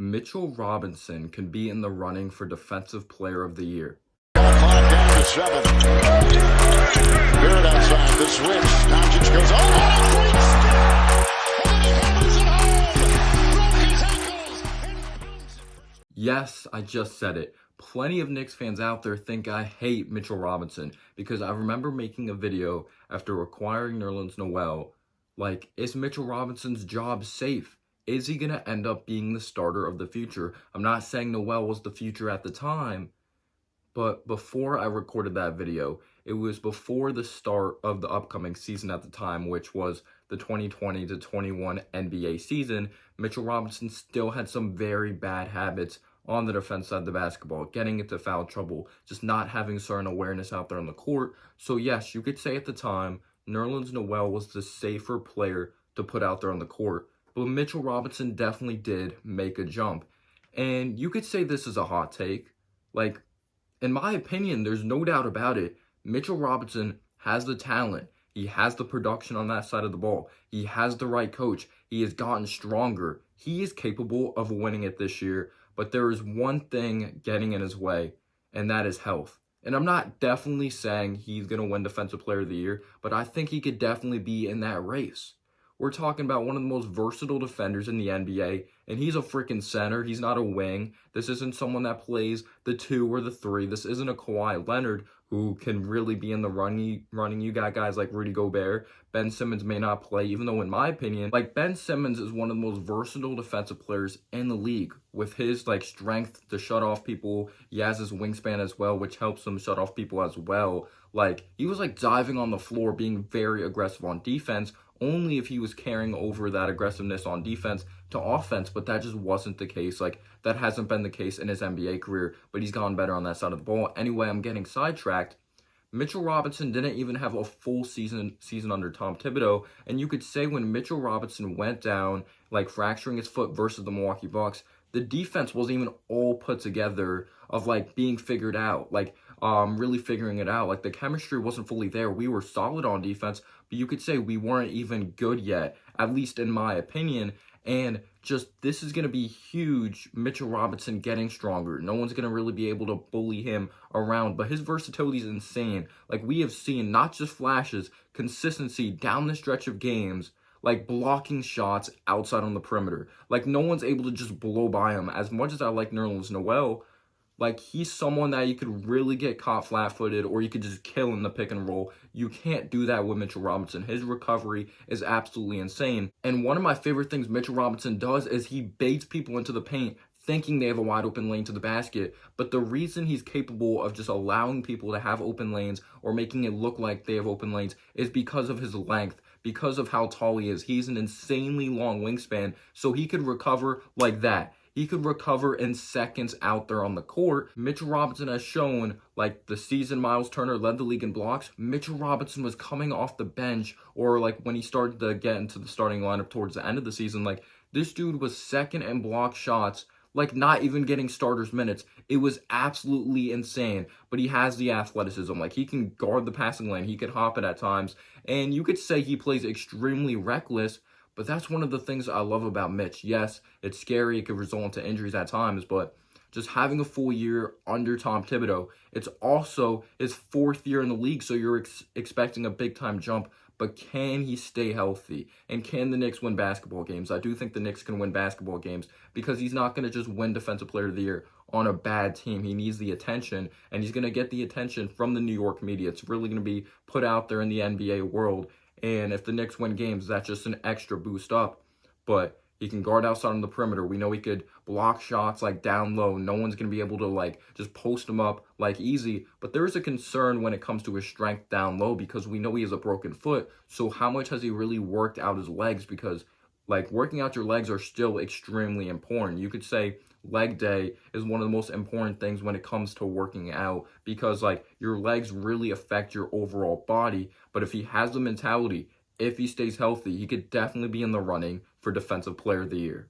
Mitchell Robinson can be in the running for Defensive Player of the Year. Clock down to 7. Barrett outside the switch. Doncic goes, oh, what a great step! And then he hammers it home. Broke his ankles. Yes, I just said it. Plenty of Knicks fans out there think I hate Mitchell Robinson because I remember making a video after acquiring Nerlens Noel. Like, is Mitchell Robinson's job safe? Is he going to end up being the starter of the future? I'm not saying Noel was the future at the time, but before I recorded that video, it was before the start of the upcoming season at the time, which was the 2020 to 21 NBA season. Mitchell Robinson still had some very bad habits on the defense side of the basketball, getting into foul trouble, just not having certain awareness out there on the court. So yes, you could say at the time, Nerlens Noel was the safer player to put out there on the court, but Mitchell Robinson definitely did make a jump. And you could say this is a hot take. Like, in my opinion, there's no doubt about it. Mitchell Robinson has the talent. He has the production on that side of the ball. He has the right coach. He has gotten stronger. He is capable of winning it this year, but there is one thing getting in his way, and that is health. And I'm not definitely saying he's going to win Defensive Player of the Year, but I think he could definitely be in that race. We're talking about one of the most versatile defenders in the NBA, and he's a freaking center. He's not a wing. This isn't someone that plays the 2 or the 3. This isn't a Kawhi Leonard who can really be in the running. You got guys like Rudy Gobert. Ben Simmons may not play, even though in my opinion, like Ben Simmons is one of the most versatile defensive players in the league with his like strength to shut off people. He has his wingspan as well, which helps him shut off people as well. Like he was like diving on the floor, being very aggressive on defense, only if he was carrying over that aggressiveness on defense to offense, but that just wasn't the case. Like, that hasn't been the case in his NBA career, but he's gotten better on that side of the ball. Anyway, I'm getting sidetracked. Mitchell Robinson didn't even have a full season under Tom Thibodeau, and you could say when Mitchell Robinson went down, like fracturing his foot versus the Milwaukee Bucks, the defense wasn't even all put together of like being figured out, like really figuring it out. Like the chemistry wasn't fully there. We were solid on defense, but you could say we weren't even good yet, at least in my opinion. And just this is going to be huge. Mitchell Robinson getting stronger. No one's going to really be able to bully him around, but his versatility is insane. Like we have seen not just flashes, consistency down the stretch of games, like blocking shots outside on the perimeter. Like no one's able to just blow by him. As much as I like Nerlens Noel, like he's someone that you could really get caught flat-footed or you could just kill in the pick and roll. You can't do that with Mitchell Robinson. His recovery is absolutely insane. And one of my favorite things Mitchell Robinson does is he baits people into the paint thinking they have a wide open lane to the basket. But the reason he's capable of just allowing people to have open lanes or making it look like they have open lanes is because of his length, because of how tall he is. He's an insanely long wingspan, so he could recover like that. He could recover in seconds out there on the court. Mitchell Robinson has shown, like the season Miles Turner led the league in blocks, Mitchell Robinson was coming off the bench, or like when he started to get into the starting lineup towards the end of the season, like this dude was second in block shots, like not even getting starters minutes. It was absolutely insane, but he has the athleticism. Like he can guard the passing lane, he could hop it at times, and you could say he plays extremely reckless. But that's one of the things I love about Mitch. Yes, it's scary. It could result into injuries at times, but just having a full year under Tom Thibodeau, it's also his 4th year in the league, so you're expecting a big-time jump. But can he stay healthy? And can the Knicks win basketball games? I do think the Knicks can win basketball games because he's not going to just win Defensive Player of the Year on a bad team. He needs the attention, and he's going to get the attention from the New York media. It's really going to be put out there in the NBA world. And if the Knicks win games, that's just an extra boost up. But he can guard outside on the perimeter. We know he could block shots like down low. No one's going to be able to like just post him up like easy. But there is a concern when it comes to his strength down low because we know he has a broken foot. So how much has he really worked out his legs? Because like working out your legs are still extremely important. You could say leg day is one of the most important things when it comes to working out because like your legs really affect your overall body. But if he has the mentality, if he stays healthy, he could definitely be in the running for Defensive Player of the Year.